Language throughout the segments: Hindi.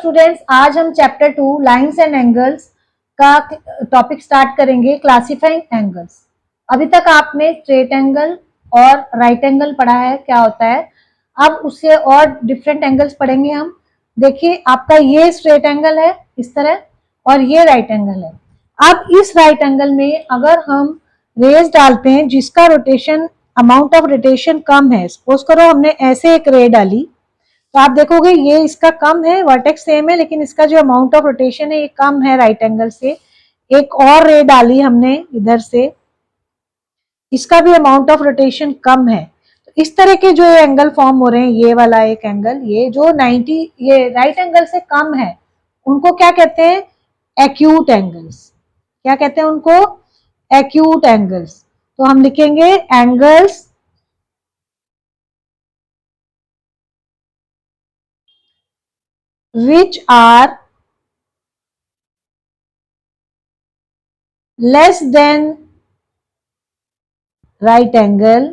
स्टूडेंट्स, आज हम चैप्टर 2 लाइंस एंड एंगल्स का टॉपिक स्टार्ट करेंगे, क्लासिफाइंग एंगल्स। अभी तक आपने स्ट्रेट एंगल और राइट एंगल पढ़ा है, क्या होता है। अब उससे और डिफरेंट एंगल्स पढ़ेंगे हम। देखिए, आपका ये स्ट्रेट एंगल है इस तरह और ये राइट एंगल है। अब इस राइट एंगल में अगर हम रेज डालते हैं जिसका रोटेशन अमाउंट ऑफ रोटेशन कम है, सपोज करो हमने ऐसे एक रे डाली, तो आप देखोगे ये इसका कम है, वर्टेक्स सेम है, लेकिन इसका जो अमाउंट ऑफ रोटेशन है ये कम है राइट एंगल से। एक और रे डाली हमने इधर से, इसका भी अमाउंट ऑफ रोटेशन कम है। तो इस तरह के जो एंगल फॉर्म हो रहे हैं, ये वाला एक एंगल, ये जो 90 ये राइट एंगल से कम है, उनको क्या कहते हैं? Acute angles. क्या कहते हैं उनको? Acute angles. तो हम लिखेंगे angles which are less than right angle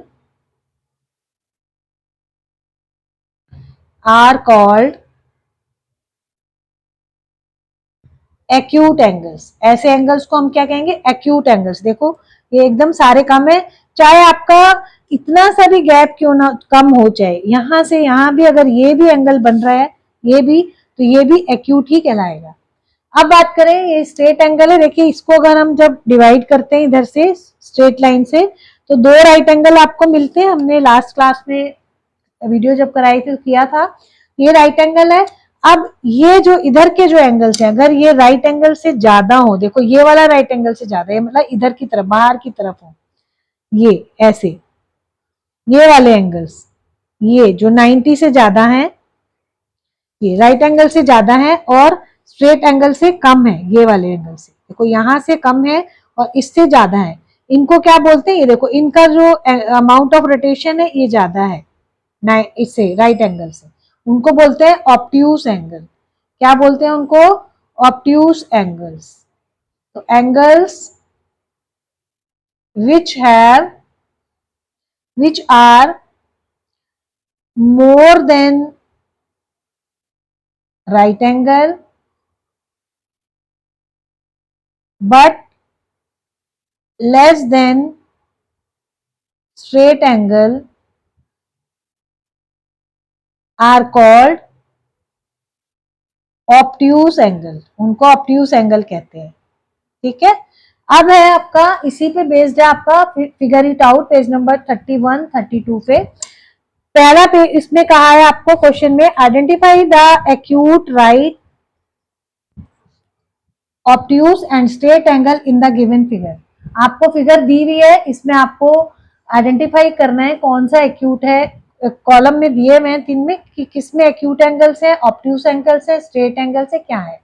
are called acute angles. ऐसे एंगल्स को हम क्या कहेंगे? Acute angles. देखो ये एकदम सारे कम है, चाहे आपका इतना सा भी गैप क्यों ना कम हो, चाहे यहां से यहां भी अगर ये भी एंगल बन रहा है, ये भी, तो ये भी एक्यूट ही कहलाएगा। अब बात करें, ये स्ट्रेट एंगल है। देखिए इसको अगर हम जब डिवाइड करते हैं इधर से स्ट्रेट लाइन से, तो दो राइट एंगल आपको मिलते हैं। हमने लास्ट क्लास में वीडियो जब कराई थी तो किया था। ये राइट एंगल है। अब ये जो इधर के जो एंगल्स हैं, अगर ये राइट एंगल से ज्यादा हो, देखो ये वाला राइट एंगल से ज्यादा है, मतलब इधर की तरफ, बाहर की तरफ हो, ये ऐसे, ये वाले एंगल्स, ये जो 90 से ज्यादा है, ये राइट एंगल से ज्यादा है और स्ट्रेट एंगल से कम है, ये वाले एंगल से। देखो यहां से कम है और इससे ज्यादा है, इनको क्या बोलते हैं? ये देखो इनका जो अमाउंट ऑफ रोटेशन है ये ज्यादा है इससे, राइट एंगल से, उनको बोलते हैं ऑब्ट्यूज एंगल। क्या बोलते हैं उनको? Obtuse angles. तो angles which are more than right angle but less than straight angle are called obtuse angle. उनको ऑब्ट्यूज एंगल कहते हैं। ठीक है। अब है आपका, इसी पे बेस्ड है आपका figure it out, page number 31 32 पे। पहला पेज इसमें कहा है आपको क्वेश्चन में, identify the acute right obtuse and straight angle in the given figure. आपको फिगर दी हुई है, इसमें आपको आइडेंटिफाई करना है कौन सा एक्यूट है। कॉलम में दिए हुए हैं तीन में कि किसमें एक्यूट एंगल्स है, ऑब्ट्यूज एंगल्स है, स्ट्रेट एंगल्स है, क्या है।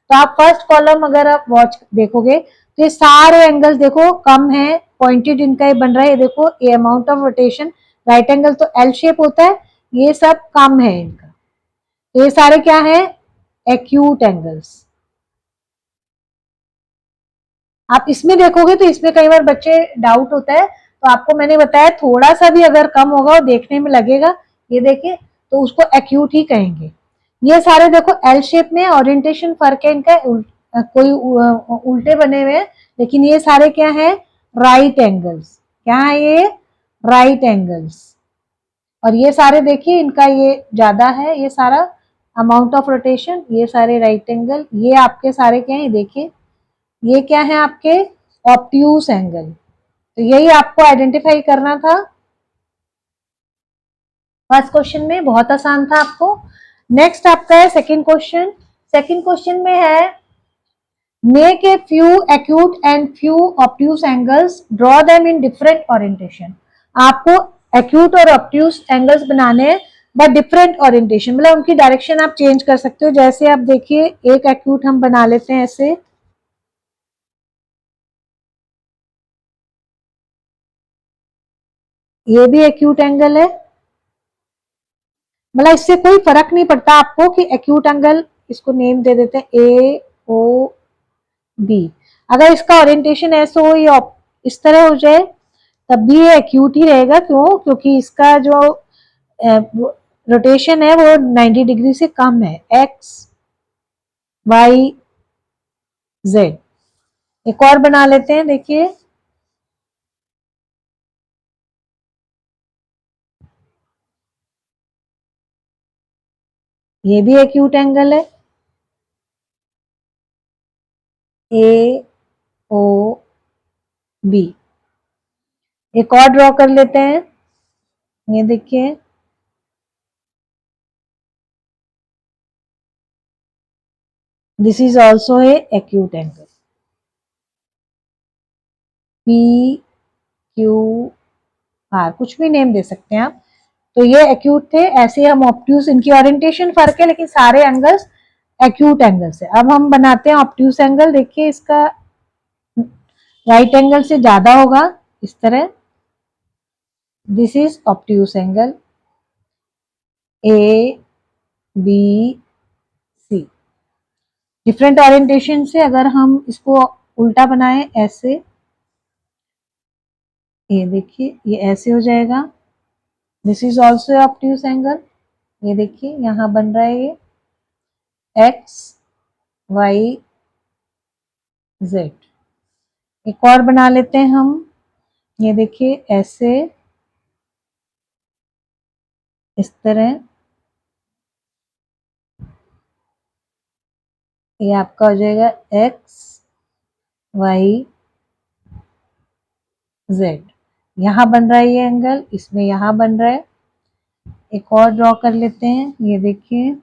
तो आप फर्स्ट कॉलम अगर आप वॉच देखोगे तो ये सारे एंगल्स देखो कम है, पॉइंटेड इनका ये बन रहा है। देखो ये amount of rotation, right angle तो एल शेप होता है, ये सब कम है इनका। तो ये सारे क्या है? Acute angles. आप इसमें देखोगे तो इसमें कई बार बच्चे डाउट होता है, तो आपको मैंने बताया थोड़ा सा भी अगर कम होगा और देखने में लगेगा, ये देखिए, तो उसको एक्यूट ही कहेंगे। ये सारे देखो एल शेप में, ओरिएंटेशन फर्क है इनका, कोई उल्टे बने हुए हैं, लेकिन ये सारे क्या है? Right angles. क्या है ये? Right angles. और ये सारे देखिए इनका ये ज्यादा है, ये सारा अमाउंट ऑफ रोटेशन, ये सारे राइट एंगल, ये आपके सारे क्या है देखिए, ये क्या है आपके? Obtuse angle. तो यही आपको आइडेंटिफाई करना था फर्स्ट क्वेश्चन में, बहुत आसान था आपको। नेक्स्ट आपका है सेकंड क्वेश्चन। सेकंड क्वेश्चन में है, make a few acute and few obtuse angles, draw them in different orientation. आपको एक्यूट और ऑब्ट्यूज एंगल्स बनाने हैं बट डिफरेंट ओरिएंटेशन, मतलब उनकी डायरेक्शन आप चेंज कर सकते हो। जैसे आप देखिए, एक एक्यूट हम बना लेते हैं ऐसे, ये भी एक्यूट एंगल है। मतलब इससे कोई फर्क नहीं पड़ता आपको कि एक्यूट एंगल, इसको नेम दे देते हैं ए ओ बी। अगर इसका ओरिएंटेशन ऐसे हो या इस तरह हो जाए तब भी ये एक्यूट ही रहेगा। क्यों? क्योंकि इसका जो रोटेशन है वो 90 डिग्री से कम है, एक्स वाई जेड। एक और बना लेते हैं, देखिए ये भी एक्यूट एंगल है, ए ओ बी। एक और ड्रॉ कर लेते हैं, ये देखिए this is also a acute angle, P Q R, कुछ भी नेम दे सकते हैं आप। तो ये एक्यूट थे, ऐसे हम ऑप्ट्यूज, इनकी ओरिएंटेशन फर्क है लेकिन सारे एंगल्स एक्यूट एंगल्स है। अब हम बनाते हैं ऑप्ट्यूज एंगल, देखिए इसका राइट एंगल से ज्यादा होगा इस तरह, this is obtuse angle A B C. Different orientation से अगर हम इसको उल्टा बनाएं ऐसे, ये देखिए ये ऐसे हो जाएगा, this is also obtuse angle. ये देखिए यहां बन रहा है ये एक्स वाई जेड। एक और बना लेते हैं हम, ये देखिए ऐसे, इस तरह, ये आपका हो जाएगा एक्स वाई जेड। यहाँ बन रहा है ये एंगल, इसमें यहाँ बन रहा है। एक और ड्रॉ कर लेते हैं, ये देखिए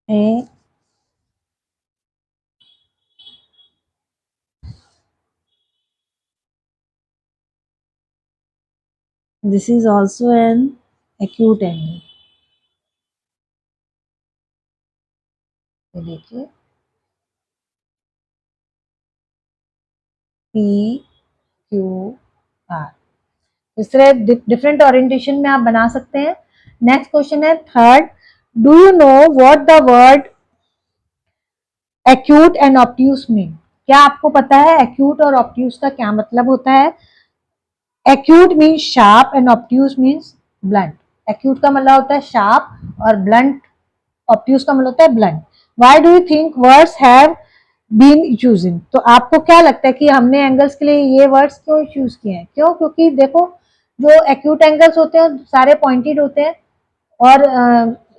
a this is also an acute angle. ये देखिए पी क्यू आर। इस तरह डिफरेंट ओरिएंटेशन में आप बना सकते हैं। नेक्स्ट क्वेश्चन है third, do you know what the word acute and obtuse mean? क्या आपको पता है एक्यूट और ऑप्ट्यूज का क्या मतलब होता है? Acute means sharp and obtuse means blunt. Acute का मतलब होता है शार्प और ब्लंट, ऑप्ट्यूज का मतलब होता है blunt. Why do you think words have been chosen? तो आपको क्या लगता है कि हमने एंगल्स के लिए ये वर्ड्स क्यों चूज किए हैं? क्यों? क्योंकि देखो जो एक्यूट एंगल्स होते हैं सारे पॉइंटेड होते हैं और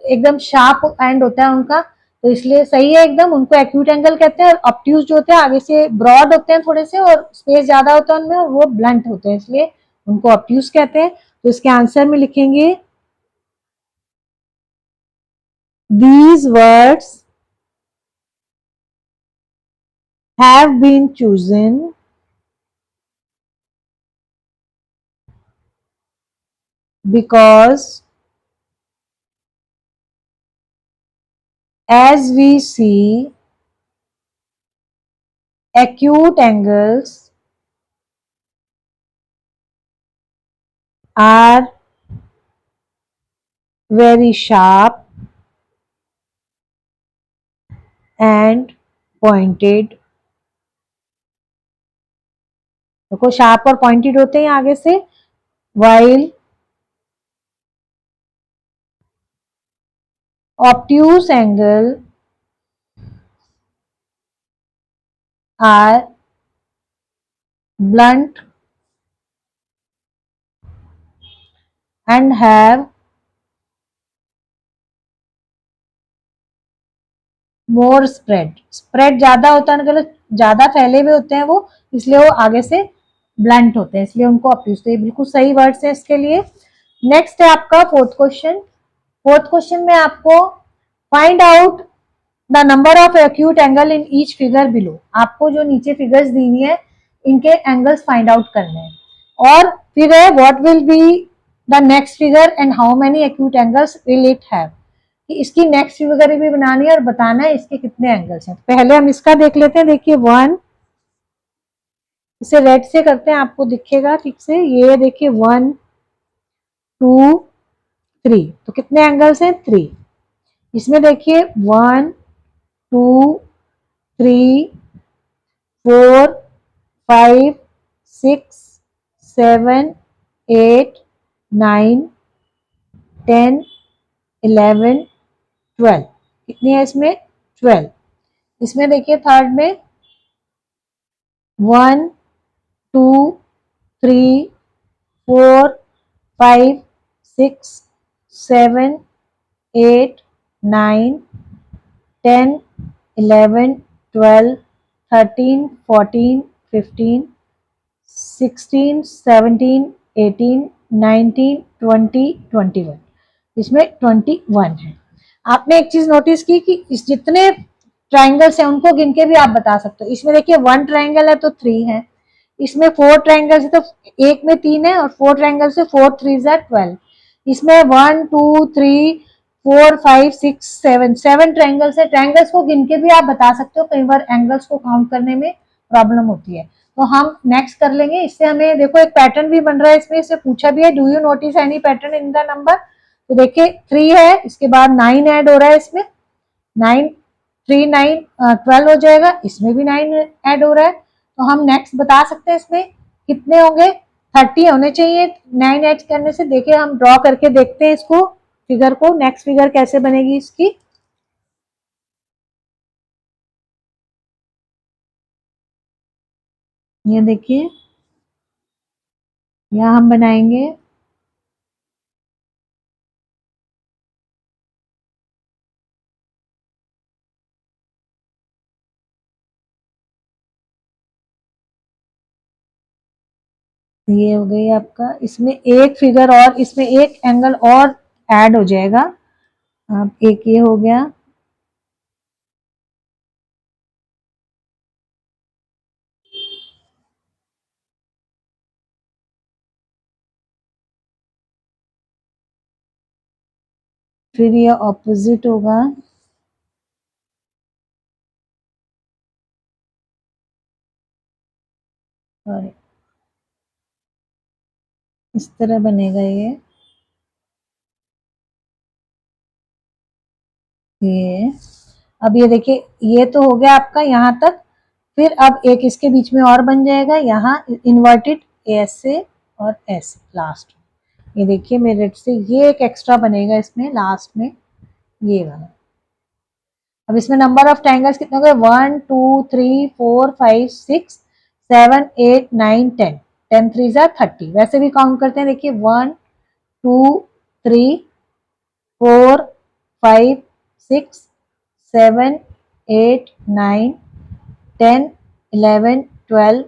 एकदम शार्प एंड होता है उनका, तो इसलिए सही है एकदम, उनको एक्यूट एंगल कहते हैं। और ऑप्ट्यूज जो होते हैं आगे से ब्रॉड होते हैं थोड़े से और स्पेस ज्यादा होता है उनमें, और वो ब्लंट होते हैं, इसलिए उनको ऑप्ट्यूज कहते हैं। तो इसके आंसर में लिखेंगे these words have been chosen because as we see acute angles are very sharp and pointed। देखो शार्प और पॉइंटेड होते हैं आगे से, while obtuse angle are blunt and have more spread. Spread ज्यादा होता है, मतलब ज्यादा फैले हुए होते हैं वो, इसलिए वो आगे से ब्लंट होते हैं, इसलिए उनको ऑप्ट्यूज। तो ये बिल्कुल सही वर्ड्स है इसके लिए। नेक्स्ट है आपका फोर्थ क्वेश्चन। फोर्थ क्वेश्चन में आपको find out the number of acute angle in each figure below. आपको जो नीचे फिगर्स दी हुई है इनके एंगल्स फाइंड आउट करने हैं। और फिर है what will be the next figure and how many acute angles will it have, कि इसकी नेक्स्ट फिगर भी बनानी है और बताना है इसके कितने एंगल्स हैं। पहले हम इसका देख लेते हैं, देखिए वन, इसे रेड से करते हैं आपको दिखेगा ठीक से, ये देखिए वन टू थ्री, तो कितने एंगल्स हैं? थ्री। इसमें देखिए one two three four five six seven eight 9, 10, 11, 12। कितनी है इसमें? 12। इसमें देखिए थर्ड में 1, 2, 3, 4, 5, 6, 7, 8, 9, 10, 11, 12, 13, 14, 15, 16, 17, 18, 19, 20, 21। इसमें 21 है। आपने एक चीज नोटिस की कि इस जितने ट्राइंगल्स हैं उनको गिन के भी आप बता सकते हो। इसमें देखिए 1 ट्राइंगल है तो 3 है, इसमें 4 ट्राइंगल्स है तो एक में 3 है, और 4 ट्राइंगल से 4 3 12। इसमें 1 2 3 4 5 6 7 7 ट्राइंगल्स है। ट्राइंगल्स को गिन के भी आप बता सकते हो, कई बार एंगल्स को काउंट करने में प्रॉब्लम होती है। तो हम नेक्स्ट कर लेंगे। इससे हमें देखो एक पैटर्न भी बन रहा है, इसमें इससे पूछा भी है, do you notice any pattern in the number. तो देखिए 3 है, इसके बाद 9 ऐड हो रहा है इसमें, 9 3 9 12 हो जाएगा, इसमें भी 9 ऐड हो रहा है। तो हम नेक्स्ट बता सकते हैं इसमें कितने होंगे, 30 होने चाहिए 9 ऐड करने से। देखिए हम ड्रॉ करके देखते हैं इसको, फिगर को, नेक्स्ट फिगर कैसे बनेगी इसकी। ये देखिए यहाँ हम बनाएंगे ये हो गई आपका, इसमें एक फिगर और, इसमें एक एंगल और ऐड हो जाएगा। अब एक ये हो गया, फिर ये ऑपोजिट होगा, और इस तरह बनेगा ये। अब ये देखिए ये तो हो गया आपका यहाँ तक, फिर अब एक इसके बीच में और बन जाएगा यहाँ इन्वर्टेड, ऐसे और ऐसे लास्ट। ये देखिए मेरे से ये एक एक्स्ट्रा बनेगा इसमें लास्ट में, ये वाला। अब इसमें नंबर ऑफ ट्रायंगल्स कितने हो गए, 1 2 3 4 5 6 7 8 9 10, 10 3 30। वैसे भी काउंट करते हैं, देखिए 1 2 3 4 5 6 7 8 9 10 11 12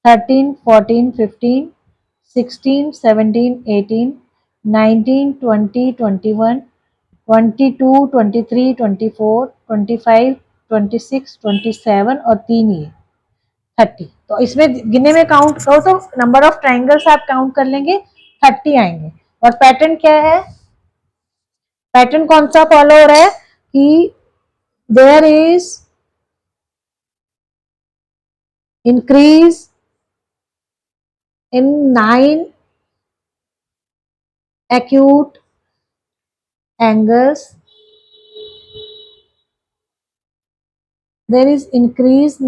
13 14 15 16 17 18 19 20 21 22 23 24 25 26 27 और 3 ये 30। तो इसमें गिने में काउंट करो तो नंबर ऑफ ट्राइंगल्स आप काउंट कर लेंगे, 30 आएंगे। और पैटर्न क्या है, पैटर्न कौन सा फॉलो हो रहा है कि there is increase in 9 acute angles, there is increase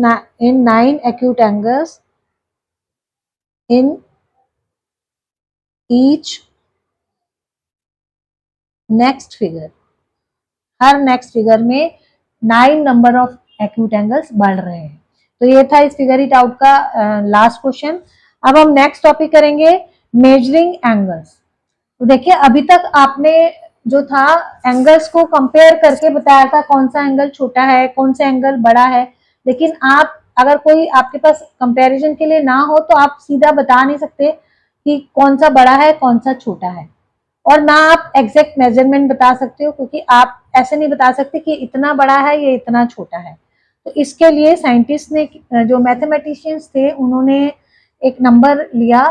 in 9 acute angles in each next figure। Her next figure में 9 नंबर ऑफ एक्यूट एंगल्स बढ़ रहे हैं। तो ये था इस फिगर इट आउट का लास्ट क्वेश्चन। अब हम नेक्स्ट टॉपिक करेंगे मेजरिंग एंगल्स। तो देखिए अभी तक आपने जो था एंगल्स को कंपेयर करके बताया था कौन सा एंगल छोटा है कौन सा एंगल बड़ा है, लेकिन आप अगर कोई आपके पास कंपैरिजन के लिए ना हो तो आप सीधा बता नहीं सकते कि कौन सा बड़ा है कौन सा छोटा है, और ना आप एग्जैक्ट मेजरमेंट बता सकते हो, क्योंकि आप ऐसे नहीं बता सकते कि इतना बड़ा है ये इतना छोटा है। तो इसके लिए साइंटिस्ट ने, जो मैथमेटिशियंस थे, उन्होंने एक नंबर लिया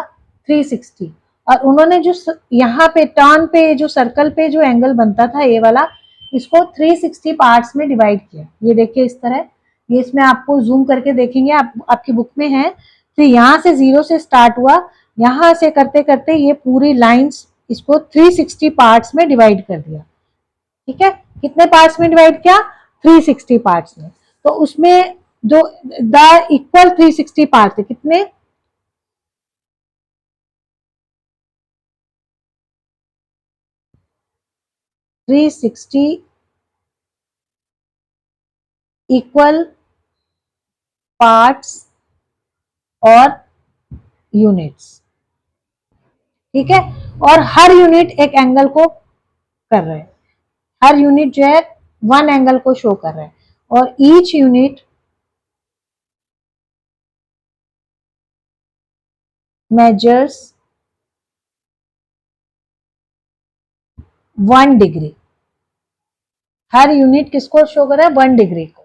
360, और उन्होंने जो यहाँ पे टर्न पे जो सर्कल पे जो एंगल बनता था ये वाला, इसको 360 पार्ट्स में डिवाइड किया। ये देखिए इस तरह, ये इसमें आपको जूम करके देखेंगे, आपकी बुक में है। तो यहाँ से 0 से स्टार्ट हुआ, यहाँ से करते करते ये पूरी लाइंस इसको 360 पार्ट्स में डिवाइड कर दिया। ठीक है, कितने पार्ट्स में डिवाइड किया, 360 पार्ट्स में। तो उसमें जो द इक्वल 360 पार्ट थे कितने, 360 इक्वल पार्ट्स और यूनिट्स, ठीक है। और हर यूनिट एक एंगल को कर रहे हैं, हर यूनिट जो है वन एंगल को शो कर रहा है, और ईच यूनिट मेजर्स 1 डिग्री। हर यूनिट किसको शो कर रहा है? 1 डिग्री को।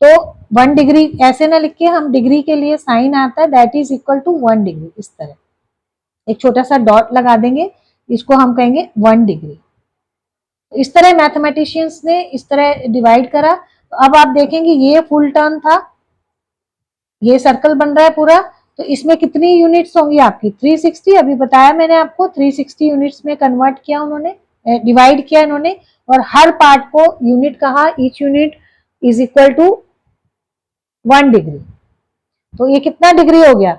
तो 1 डिग्री ऐसे ना लिख के, हम डिग्री के लिए साइन आता है that is equal to 1 degree, इस तरह एक छोटा सा डॉट लगा देंगे, इसको हम कहेंगे 1 डिग्री। इस तरह मैथमेटिशियंस ने इस तरह डिवाइड करा। तो अब आप देखेंगे ये फुल टर्न था, ये सर्कल बन रहा है पूरा, तो इसमें कितनी यूनिट्स होंगी आपकी? 360। अभी बताया मैंने आपको, 360 यूनिट्स में कन्वर्ट किया उन्होंने, डिवाइड किया इन्होंने, और हर पार्ट को यूनिट कहा, each unit is equal to 1 degree. तो ये कितना डिग्री हो गया?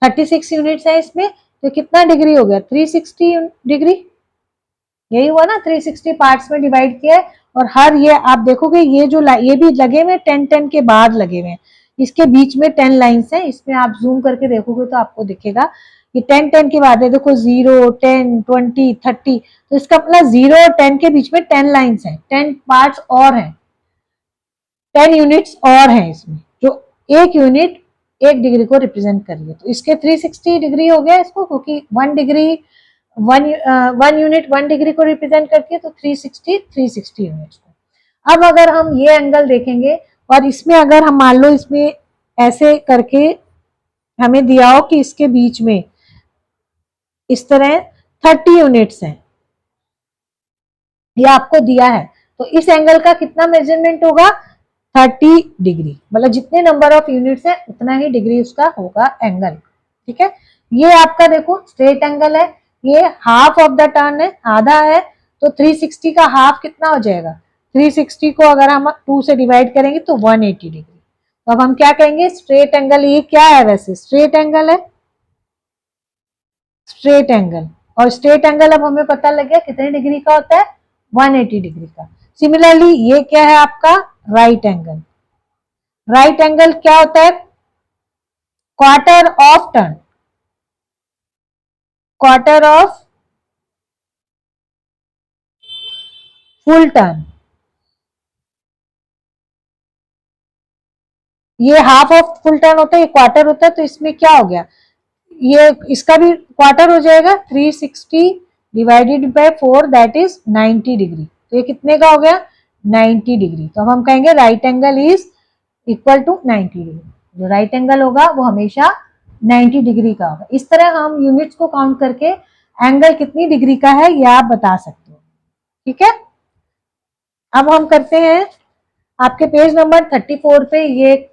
36 यूनिट्स है इसमें, तो कितना डिग्री हो गया? 360 डिग्री। यही हुआ ना, 360 पार्ट्स में डिवाइड किया है। और हर ये आप देखोगे ये जो ये भी लगे हुए 10-10 के बाद लगे हुए हैं, इसके बीच में 10 लाइन्स हैं। इसमें आप जूम करके देखोगे तो आपको दिखेगा कि 10-10 के बाद है, देखो 0, 10, 20, 30। तो इसका मतलब 0 और 10 के बीच में 10 लाइन्स हैं, 10 पार्ट्स और हैं, 10 यूनिट्स और हैं इसमें, जो एक यूनिट 1 डिग्री को रिप्रेजेंट कर रही है। तो इसके 360 डिग्री हो गया इसको, क्योंकि 1 डिग्री वन यूनिट 1 डिग्री को रिप्रेजेंट करती है, तो 360 यूनिट्स को। अब अगर हम ये एंगल देखेंगे, और इसमें अगर हम मान लो इसमें ऐसे करके हमें दिया हो कि इसके बीच में इस तरह 30 यूनिट्स हैं, ये आपको दिया है, तो इस एंगल का कितना मेजरमेंट होगा? 30 डिग्री। मतलब जितने नंबर ऑफ यूनिट्स है उतना ही डिग्री उसका होगा एंगल, ठीक है। ये आपका देखो स्ट्रेट एंगल है, ये हाफ ऑफ द टर्न है, आधा है, तो 360 का हाफ कितना हो जाएगा? 360 को अगर हम 2 से डिवाइड करेंगे तो 180 डिग्री। तो अब हम क्या कहेंगे? Straight angle. ये क्या है? वैसे स्ट्रेट एंगल है, स्ट्रेट एंगल। और स्ट्रेट एंगल अब हमें पता लग गया कितने डिग्री का होता है? 180 डिग्री का। सिमिलरली ये क्या है आपका? Right angle. राइट एंगल क्या होता है? Quarter of turn, quarter of full turn. ये हाफ ऑफ फुल टर्न होता है, ये क्वार्टर होता है, तो इसमें क्या हो गया? ये इसका भी क्वार्टर हो जाएगा, 360 divided by 4 that is 90 degree. तो ये कितने का हो गया? 90 डिग्री। तो अब हम कहेंगे right angle is equal to 90 degree. जो राइट एंगल होगा वो हमेशा 90 डिग्री का होगा। इस तरह हम यूनिट्स को काउंट करके एंगल कितनी डिग्री का है ये आप बता सकते हो, ठीक है। अब हम करते हैं आपके पेज नंबर 34 पे, ये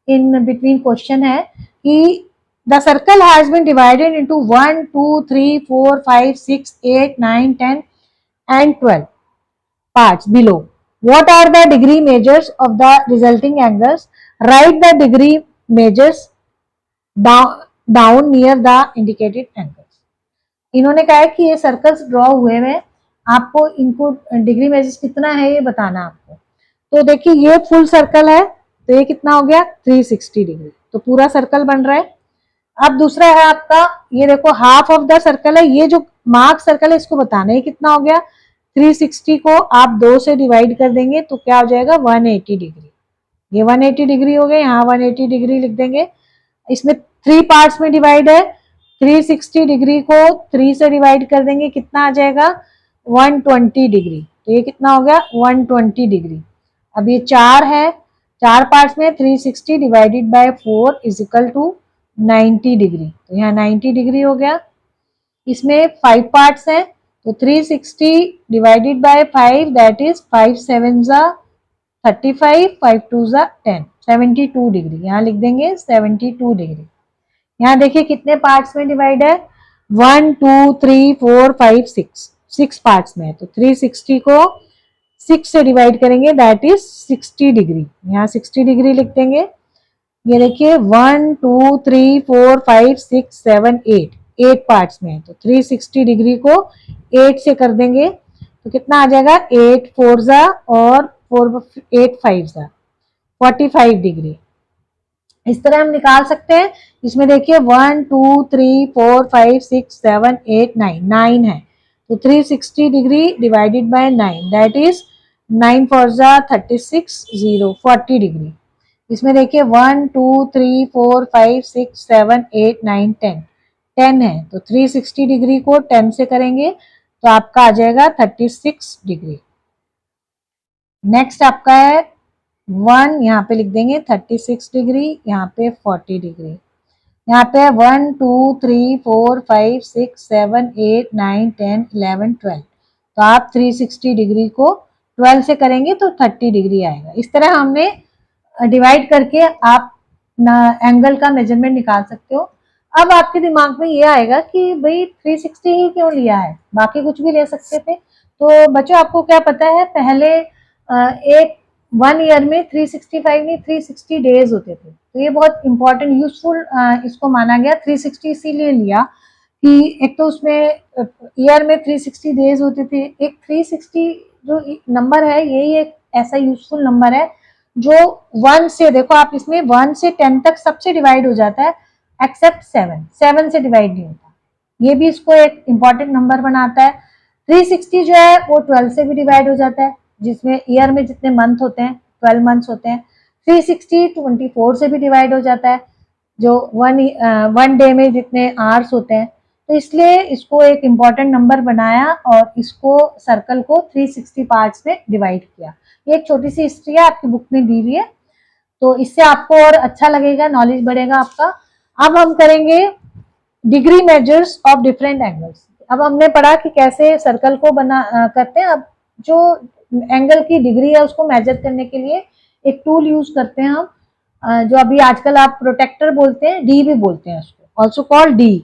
इन बिटवीन क्वेश्चन है कि the circle has been divided into 1, 2, 3, 4, 5, 6, 8, 9, 10 and 12 parts below. What are the degree measures of the resulting angles? Write the degree measures down near the indicated angles. इन्होंने कहा है कि ये सर्कल्स ड्रॉ हुए हैं, आपको इनको डिग्री मेजर्स कितना है ये बताना आपको। तो देखिए ये फुल सर्कल है, तो ये कितना हो गया? 360 डिग्री। तो पूरा सर्कल बन रहा है। अब दूसरा है आपका, ये देखो हाफ ऑफ द सर्कल है, ये जो मार्क सर्कल है इसको बताना है कितना हो गया। 360 को आप 2 से डिवाइड कर देंगे तो क्या हो जाएगा? 180 डिग्री। ये 180 डिग्री हो गए, यहाँ 180 डिग्री लिख देंगे। इसमें 3 पार्ट्स में डिवाइड है, 360 डिग्री को 3 से डिवाइड कर देंगे, कितना आ जाएगा? 120 डिग्री। तो ये कितना हो गया? 120 डिग्री। अब ये 4 है, 4 पार्ट्स में 360 divided by 4 is equal to 90 degree. तो यहाँ 90 डिग्री हो गया। इसमें 5 पार्ट्स हैं, तो 360 डिवाइडेड बाय 5 दैट इज 5 7 जा 35, 5 2 जा 10, 72 डिग्री। यहाँ लिख देंगे 72 डिग्री। यहाँ देखिए कितने पार्ट्स में डिवाइड है? 1, 2, 3, 4, 5, 6 पार्ट्स में है, तो 360 को 6 से डिवाइड करेंगे दैट इज 60 डिग्री। यहाँ 60 डिग्री लिख देंगे। ये देखिए 1, 2, 3, 4, 5, 6, 7, 8 पार्ट्स में है, तो 360 डिग्री को 8 से कर देंगे तो कितना आ जाएगा 8 4 जा और 4 8 5 जा 45 डिग्री। इस तरह हम निकाल सकते हैं। इसमें देखिए 1 2 3 4 5 6 7 8 9 9 है, तो 360 degree divided by 9 that is 9 4 जा 36 0 40 डिग्री। इसमें देखिए 1 2 3 4 5 6 7 8 9 10 10 है, तो 360 डिग्री को 10 से करेंगे तो आपका आ जाएगा 36 डिग्री। नेक्स्ट आपका है 1, यहाँ पे लिख देंगे 36 डिग्री, यहाँ पे 40 डिग्री। यहाँ पे 1 2 3 4 5 6 7 8 9 10 11 12, तो आप 360 डिग्री को 12 से करेंगे तो 30 डिग्री आएगा। इस तरह हमने डिवाइड करके आप एंगल का मेजरमेंट निकाल सकते हो। अब आपके दिमाग में ये आएगा कि भाई 360 ही क्यों लिया है, बाकी कुछ भी ले सकते थे। तो बच्चों आपको क्या पता है, पहले एक 1 ईयर में 365 नहीं 360 डेज होते थे, तो ये बहुत इंपॉर्टेंट यूजफुल इसको माना गया। 360 इसीलिए लिया कि एक तो उसमें ईयर में 360 डेज होते थे, एक 360 जो नंबर है यही एक ऐसा यूजफुल नंबर है जो 1 से, देखो आप इसमें 1 से 10 तक सबसे डिवाइड हो जाता है एक्सेप्ट 7 से डिवाइड नहीं होता। ये भी इसको एक इंपॉर्टेंट नंबर बनाता है। 360 जो है वो 12 से भी डिवाइड हो जाता है, जिसमें ईयर में जितने मंथ होते हैं 12 मंथ्स होते हैं। 360 24 से भी डिवाइड हो जाता है, जो वन डे में जितने आवर्स होते हैं। तो इसलिए इसको एक इम्पॉर्टेंट नंबर बनाया और इसको सर्कल को 360 पार्ट्स में डिवाइड किया। ये एक छोटी सी हिस्ट्री है, आपकी बुक में दी हुई है, तो इससे आपको और अच्छा लगेगा, नॉलेज बढ़ेगा आपका। अब हम करेंगे degree measures of different angles. अब हमने पढ़ा कि कैसे सर्कल को करते हैं। अब जो एंगल की डिग्री है उसको मेजर करने के लिए एक टूल यूज करते हैं हम, जो अभी आजकल आप प्रोटेक्टर बोलते हैं, डी भी बोलते हैं उसको, ऑल्सो कॉल्ड डी।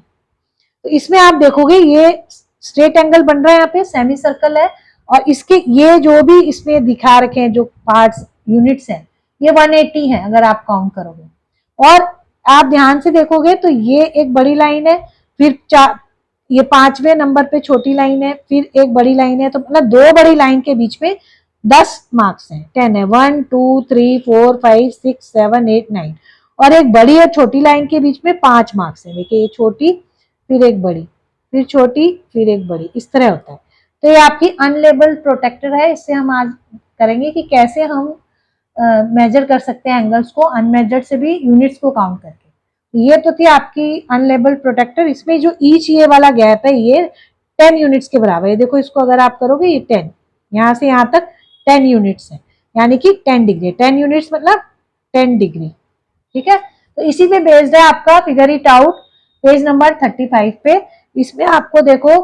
तो इसमें आप देखोगे ये स्ट्रेट एंगल बन रहा है, यहाँ पे सेमी सर्कल है, और इसके ये जो भी इसमें दिखा रखे हैं जो पार्ट्स यूनिट्स हैं ये 180 है अगर आप काउंट करोगे। और आप ध्यान से देखोगे तो ये एक बड़ी लाइन है, फिर ये 5वें नंबर पे छोटी लाइन है, फिर एक बड़ी लाइन है, तो मतलब 2 बड़ी लाइन के बीच में 10 मार्क्स हैं, 10 है, 1 2 3 4 5 6 7 8 9, और एक बड़ी और छोटी लाइन के बीच में 5 मार्क्स है। देखिए ये छोटी फिर एक बड़ी फिर छोटी फिर एक बड़ी, इस तरह होता है। तो ये आपकी अनलेबल्ड प्रोटेक्टर है। इससे हम आज करेंगे कि कैसे हम मेजर कर सकते हैं एंगल्स को अनमेजर्ड से भी, यूनिट्स को काउंट करके। ये तो थी आपकी अनलेबल्ड प्रोटेक्टर। इसमें जो ईच ये वाला गैप है ये 10 यूनिट्स के बराबर है। देखो इसको अगर आप करोगे ये 10, यहाँ से यहाँ तक 10 यूनिट्स है, यानी कि 10 डिग्री। 10 यूनिट्स मतलब 10 डिग्री, ठीक है। तो इसी पे बेस्ड है आपका figure it out, page number 35 पे। इसमें आपको देखो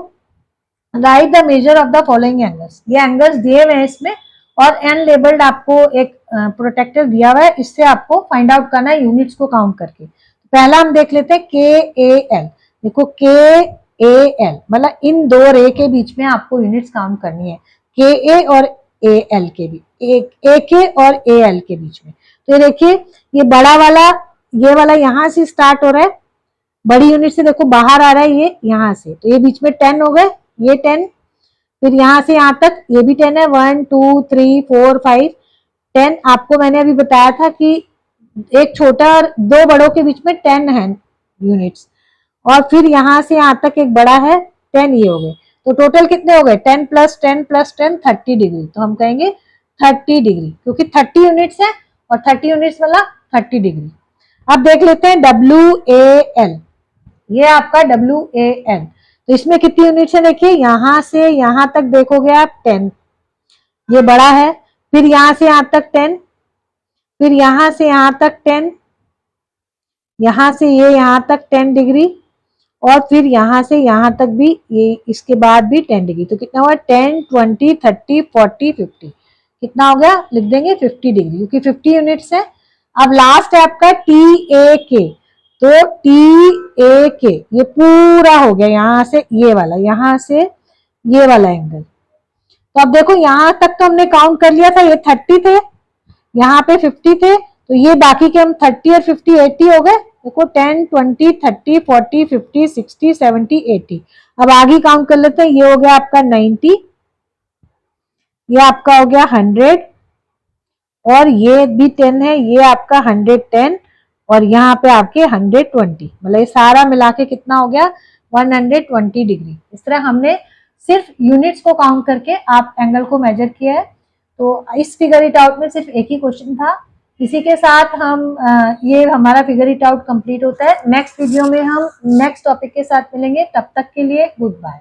right the measure of the following angles, ये एंगल्स दिए हुए हैं इसमें, और अनलेबल्ड आपको एक प्रोटेक्टर दिया हुआ है, इससे आपको फाइंड आउट करना है यूनिट्स को काउंट करके। पहला हम देख लेते हैं के ए एल। देखो के ए एल मतलब इन 2 रे के बीच में आपको यूनिट्स काउंट करनी है, के ए और ए एल के बीच, ए के और ए एल के बीच में। तो ये देखिए ये बड़ा वाला, ये वाला यहाँ से स्टार्ट हो रहा है, बड़ी यूनिट से देखो बाहर आ रहा है ये यहाँ से, तो ये बीच में 10 हो गए, ये 10, फिर यहाँ से यहाँ तक ये भी 10 है, 1 2 3 4 5 10। आपको मैंने अभी बताया था कि एक छोटा और 2 बड़ों के बीच में 10 है यूनिट्स, और फिर यहाँ से यहाँ तक एक बड़ा है 10, ये हो गए। तो टोटल कितने हो गए 10 + 10 + 10 30 डिग्री। तो हम कहेंगे 30 डिग्री, क्योंकि 30 यूनिट्स है और 30 यूनिट्स मतलब 30 डिग्री। अब देख लेते हैं WAL, ये आपका WAL। तो इसमें कितनी यूनिट्स है, देखिए यहां से यहां तक देखोगे आप 10, ये बड़ा है, फिर यहां से यहां तक 10, फिर यहां से यहां तक 10, यहां से ये यहां तक 10 डिग्री, और फिर यहां से यहां तक भी ये, इसके बाद भी 10 डिग्री। तो कितना हुआ 10 20 30 40 50, कितना हो गया, लिख देंगे 50 डिग्री, क्योंकि 50 यूनिट्स है। अब लास्ट है आपका TAK। तो TAK ये पूरा हो गया, यहां से ये वाला, यहां से ये वाला एंगल। तो अब देखो यहां तक तो हमने काउंट कर लिया था, ये 30 थे, यहाँ पे 50 थे, तो ये बाकी के हम 30 और 50 80 हो गए। देखो 10 20 30 40 50 60 70 80। अब आगे काउंट कर लेते हैं, ये हो गया आपका 90, ये आपका हो गया 100 और ये भी 10 है, ये आपका 110 और यहाँ पे आपके 120, मतलब ये सारा मिला के कितना हो गया 120 डिग्री। इस तरह हमने सिर्फ यूनिट्स को काउंट करके आप एंगल को मेजर किया है। तो इस फिगर इट आउट में सिर्फ एक ही क्वेश्चन था। इसी के साथ हम ये हमारा फिगर इट आउट कंप्लीट होता है। नेक्स्ट वीडियो में हम नेक्स्ट टॉपिक के साथ मिलेंगे, तब तक के लिए गुड बाय।